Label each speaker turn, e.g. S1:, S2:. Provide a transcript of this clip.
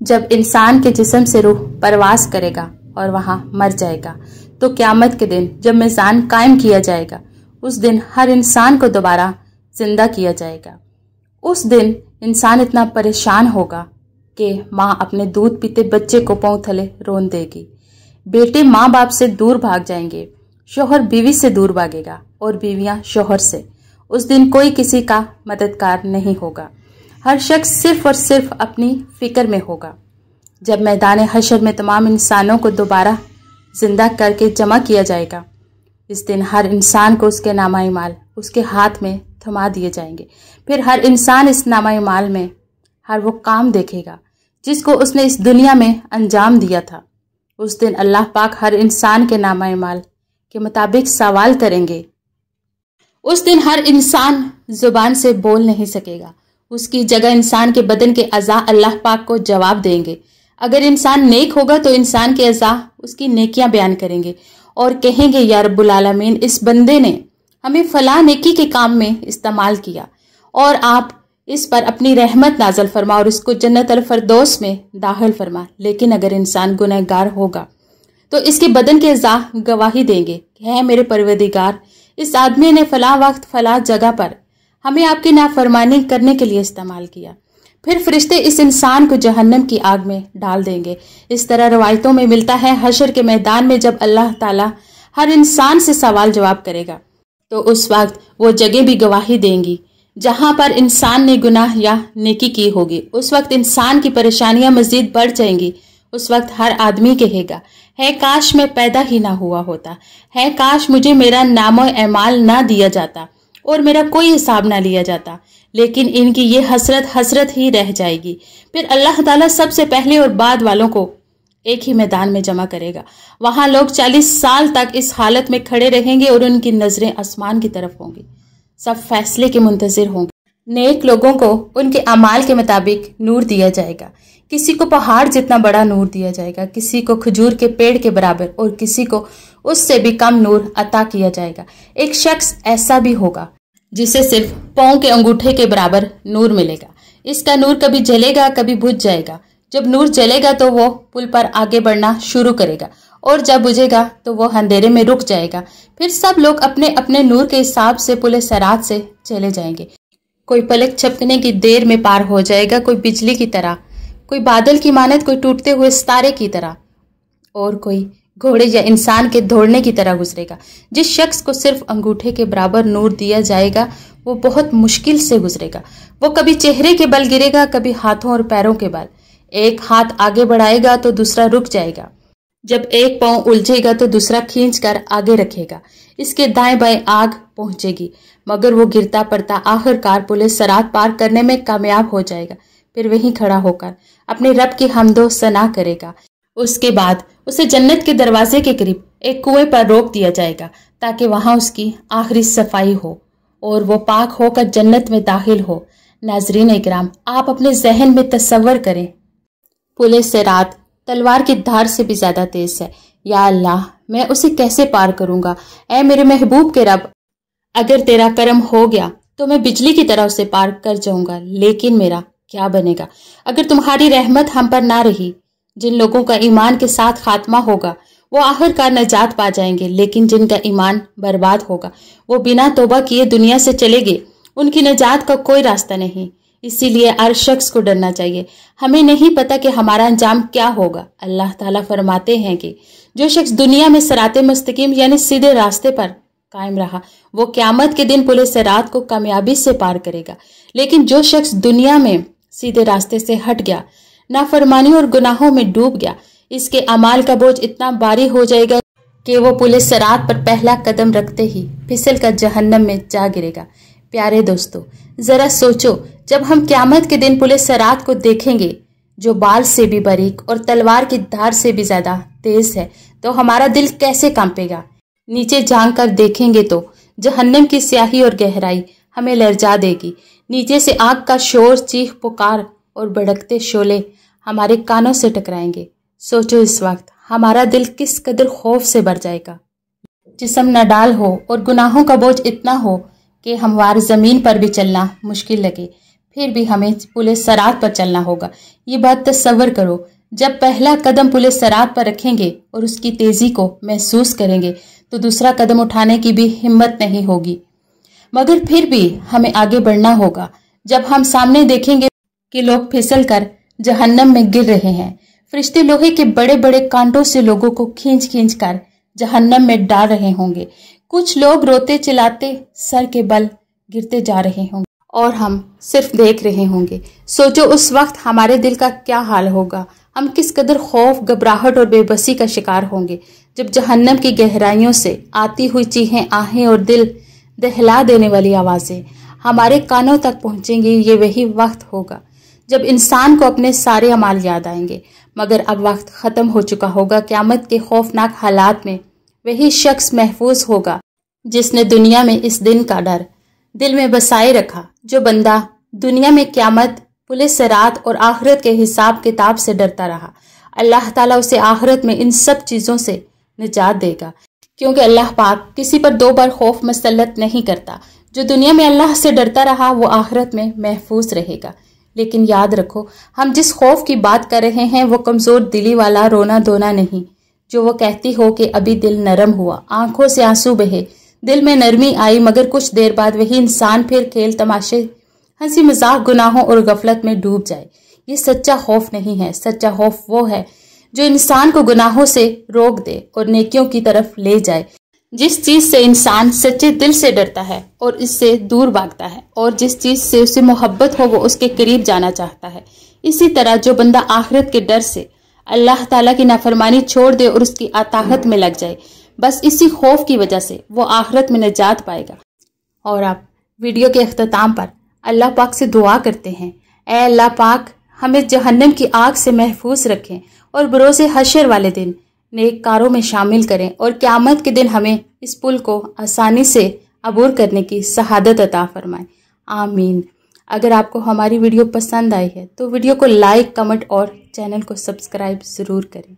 S1: جب انسان کے جسم سے روح پرواز کرے گا اور وہاں مر جائے گا تو قیامت کے دن جب میزان قائم کیا جائے گا اس دن ہر انسان کو دوبارہ زندہ کیا جائے گا۔ اس دن انسان اتنا پریشان ہوگا کہ ماں اپنے دودھ پیتے بچے کو پاؤں تلے رون دے گی، بیٹے ماں باپ سے دور بھاگ جائیں گے، شوہر بیوی سے دور بھاگے گا اور بیویاں شوہر سے۔ اس دن کوئی کسی کا مددگار نہیں ہوگا، ہر شخص صرف اور صرف اپنی فکر میں ہوگا۔ جب میدان حشر میں تمام انسانوں کو دوبارہ زندہ کر کے جمع کیا جائے گا، اس دن ہر انسان کو اس کے نامہ اعمال اس کے ہاتھ میں تھما دیے جائیں گے۔ پھر ہر انسان اس نامہ اعمال میں ہر وہ کام دیکھے گا جس کو اس نے اس دنیا میں انجام دیا تھا۔ اس دن اللہ پاک ہر انسان کے نامہ اعمال کے مطابق سوال کریں گے۔ اس دن ہر انسان زبان سے بول نہیں سکے گا، اس کی جگہ انسان کے بدن کے اعضاء اللہ پاک کو جواب دیں گے۔ اگر انسان نیک ہوگا تو انسان کے اعضاء اس کی نیکیاں بیان کریں گے اور کہیں گے یا رب العالمین، اس بندے نے ہمیں فلاں نیکی کے کام میں استعمال کیا اور آپ اس پر اپنی رحمت نازل فرما اور اس کو جنت الفردوس میں داخل فرما۔ لیکن اگر انسان گنہگار ہوگا تو اس کے بدن کے اعضاء گواہی دیں گے کہ ہے میرے پروردگار، اس آدمی نے فلاں وقت فلاں جگہ پر ہمیں آپ کی نافرمانی کرنے کے لیے استعمال کیا۔ پھر فرشتے اس انسان کو جہنم کی آگ میں ڈال دیں گے۔ اس طرح روایتوں میں ملتا ہے حشر کے میدان میں جب اللہ تعالیٰ ہر انسان سے سوال جواب کرے گا تو اس وقت وہ جگہ بھی گواہی دیں گی جہاں پر انسان نے گناہ یا نیکی کی ہوگی۔ اس وقت انسان کی پریشانیاں مزید بڑھ جائیں گی۔ اس وقت ہر آدمی کہے گا، ہے کاش میں پیدا ہی نہ ہوا ہوتا، ہے کاش مجھے میرا نام و اعمال نہ دیا جاتا اور میرا کوئی حساب نہ لیا جاتا۔ لیکن ان کی یہ حسرت ہی رہ جائے گی۔ پھر اللہ تعالیٰ سب سے پہلے اور بعد والوں کو ایک ہی میدان میں جمع کرے گا۔ وہاں لوگ 40 سال تک اس حالت میں کھڑے رہیں گے اور ان کی نظریں آسمان کی طرف ہوں گی، سب فیصلے کے منتظر ہوں گے۔ نیک لوگوں کو ان کے اعمال کے مطابق نور دیا جائے گا، کسی کو پہاڑ جتنا بڑا نور دیا جائے گا، کسی کو کھجور کے پیڑ کے برابر اور کسی کو اس سے بھی کم نور عطا کیا جائے گا۔ ایک شخص ایسا بھی ہوگا جسے صرف پاؤں کے انگوٹھے کے برابر نور ملے گا۔ اس کا نور کبھی جلے گا کبھی بجھ جائے گا۔ جب نور جلے گا تو وہ پل پر آگے بڑھنا شروع کرے گا اور جب بجھے گا تو وہ اندھیرے میں رک جائے گا۔ پھر سب لوگ اپنے اپنے نور کے حساب سے پل صراط سے چلے جائیں گے۔ کوئی پلک جھپکنے کی دیر میں پار ہو جائے گا، کوئی بجلی کی طرح، کوئی بادل کی مانند، کوئی ٹوٹتے ہوئے ستارے کی طرح اور کوئی گھوڑے یا انسان کے دوڑنے کی طرح گزرے گا۔ جس شخص کو صرف انگوٹھے کے برابر نور دیا جائے گا وہ بہت مشکل سے گزرے گا۔ وہ کبھی چہرے کے بل گرے گا، کبھی ہاتھوں اور پیروں کے بل۔ ایک ہاتھ آگے بڑھائے گا تو دوسرا رک جائے گا، جب ایک پاؤں الجھے گا تو دوسرا کھینچ کر آگے رکھے گا۔ اس کے دائیں بائیں آگ پہنچے گی مگر وہ گرتا پڑتا آخر کار پل صراط پار کرنے میں کامیاب ہو جائے گا۔ پھر وہیں کھڑا ہو کر اپنے رب کی حمد و ثنا کرے گا۔ اس کے بعد اسے جنت کے دروازے کے قریب ایک کنویں پر روک دیا جائے گا تاکہ وہاں اس کی آخری صفائی ہو اور وہ پاک ہو کر جنت میں داخل ہو۔ ناظرین اکرام، آپ اپنے ذہن میں تصور کریں پل صراط تلوار کی دھار سے بھی زیادہ تیز ہے۔ یا اللہ، میں اسے کیسے پار کروں گا؟ اے میرے محبوب کے رب، اگر تیرا کرم ہو گیا تو میں بجلی کی طرح اسے پار کر جاؤں گا، لیکن میرا کیا بنے گا اگر تمہاری رحمت ہم پر نہ رہی؟ جن لوگوں کا ایمان کے ساتھ خاتمہ ہوگا وہ آخر کار نجات پا جائیں گے، لیکن جن کا ایمان برباد ہوگا وہ بنا توبہ کیے دنیا سے چلے گئے، ان کی نجات کا کوئی راستہ نہیں۔ اسی لیے ہر شخص کو ڈرنا چاہیے۔ ہمیں نہیں پتا کہ ہمارا انجام کیا ہوگا۔ اللہ تعالیٰ فرماتے ہیں کہ جو شخص دنیا میں صراط مستقیم یعنی سیدھے راستے پر قائم رہا وہ قیامت کے دن پل صراط کو کامیابی سے پار کرے گا، لیکن جو شخص دنیا میں سیدھے راستے سے ہٹ گیا، نافرمانی اور گناہوں میں ڈوب گیا، اس کے اعمال کا بوجھ اتنا بھاری ہو جائے گا کہ وہ پل صراط پر پہلا قدم رکھتے ہی پھسل کر جہنم میں جا گرے گا۔ پیارے دوستو، ذرا سوچو، جب ہم قیامت کے دن پل صراط کو دیکھیں گے جو بال سے بھی باریک اور تلوار کی دھار سے بھی زیادہ تیز ہے تو ہمارا دل کیسے کانپے گا؟ نیچے جھانک کر دیکھیں گے تو جہنم کی سیاہی اور گہرائی ہمیں لرزا دے گی۔ نیچے سے آگ کا شور، چیخ پکار اور بھڑکتے شعلے ہمارے کانوں سے ٹکرائیں گے۔ سوچو اس وقت ہمارا دل کس قدر خوف سے بھر جائے گا۔ جسم نڈال ہو اور گناہوں کا بوجھ اتنا ہو کہ ہموار زمین پر بھی چلنا مشکل لگے۔ پھر بھی ہمیں پل صراط پر چلنا ہوگا۔ یہ بات تصور کرو، جب پہلا قدم پل صراط پر رکھیں گے اور اس کی تیزی کو محسوس کریں گے تو دوسرا قدم اٹھانے کی بھی ہمت نہیں ہوگی، مگر پھر بھی ہمیں آگے بڑھنا ہوگا۔ جب ہم سامنے دیکھیں گے کہ لوگ پھسل کر جہنم میں گر رہے ہیں، فرشتے لوہے کے بڑے بڑے کانٹوں سے لوگوں کو کھینچ کھینچ کر جہنم میں ڈال رہے ہوں گے، کچھ لوگ روتے چلاتے سر کے بل گرتے جا رہے ہوں گے اور ہم صرف دیکھ رہے ہوں گے۔ سوچو اس وقت ہمارے دل کا کیا حال ہوگا، ہم کس قدر خوف، گھبراہٹ اور بے بسی کا شکار ہوں گے جب جہنم کی گہرائیوں سے آتی ہوئی چیخیں، آہیں اور دل دہلا دینے والی آوازیں ہمارے کانوں تک پہنچیں گی۔ یہ وہی وقت ہوگا جب انسان کو اپنے سارے اعمال یاد آئیں گے، مگر اب وقت ختم ہو چکا ہوگا۔ قیامت کے خوفناک حالات میں وہی شخص محفوظ ہوگا جس نے دنیا میں اس دن کا ڈر دل میں بسائے رکھا۔ جو بندہ دنیا میں قیامت، پل صراط اور آخرت کے حساب کتاب سے ڈرتا رہا، اللہ تعالیٰ اسے آخرت میں ان سب چیزوں سے نجات دے گا، کیونکہ اللہ پاک کسی پر دو بار خوف مسلط نہیں کرتا۔ جو دنیا میں اللہ سے ڈرتا رہا وہ آخرت میں محفوظ رہے گا۔ لیکن یاد رکھو، ہم جس خوف کی بات کر رہے ہیں وہ کمزور دلی والا رونا دھونا نہیں، جو وہ کہتی ہو کہ ابھی دل نرم ہوا، آنکھوں سے آنسو بہے، دل میں نرمی آئی، مگر کچھ دیر بعد وہی انسان پھر کھیل تماشے، ہنسی مذاق، گناہوں اور غفلت میں ڈوب جائے۔ یہ سچا خوف نہیں ہے۔ سچا خوف وہ ہے جو انسان کو گناہوں سے روک دے اور نیکیوں کی طرف لے جائے۔ جس چیز سے انسان سچے دل سے ڈرتا ہے اور اس سے دور بھاگتا ہے، اور جس چیز سے اسے محبت ہو وہ اس کے قریب جانا چاہتا ہے۔ اسی طرح جو بندہ آخرت کے ڈر سے اللہ تعالیٰ کی نافرمانی چھوڑ دے اور اس کی اطاعت میں لگ جائے، بس اسی خوف کی وجہ سے وہ آخرت میں نجات پائے گا۔ اور اب ویڈیو کے اختتام پر اللہ پاک سے دعا کرتے ہیں، اے اللہ پاک ہمیں جہنم کی آگ سے محفوظ رکھیں اور بروز حشر والے دن نیک کاروں میں شامل کریں، اور قیامت کے دن ہمیں اس پل کو آسانی سے عبور کرنے کی سعادت عطا فرمائیں، آمین۔ اگر آپ کو ہماری ویڈیو پسند آئی ہے تو ویڈیو کو لائک، کمنٹ اور چینل کو سبسکرائب ضرور کریں۔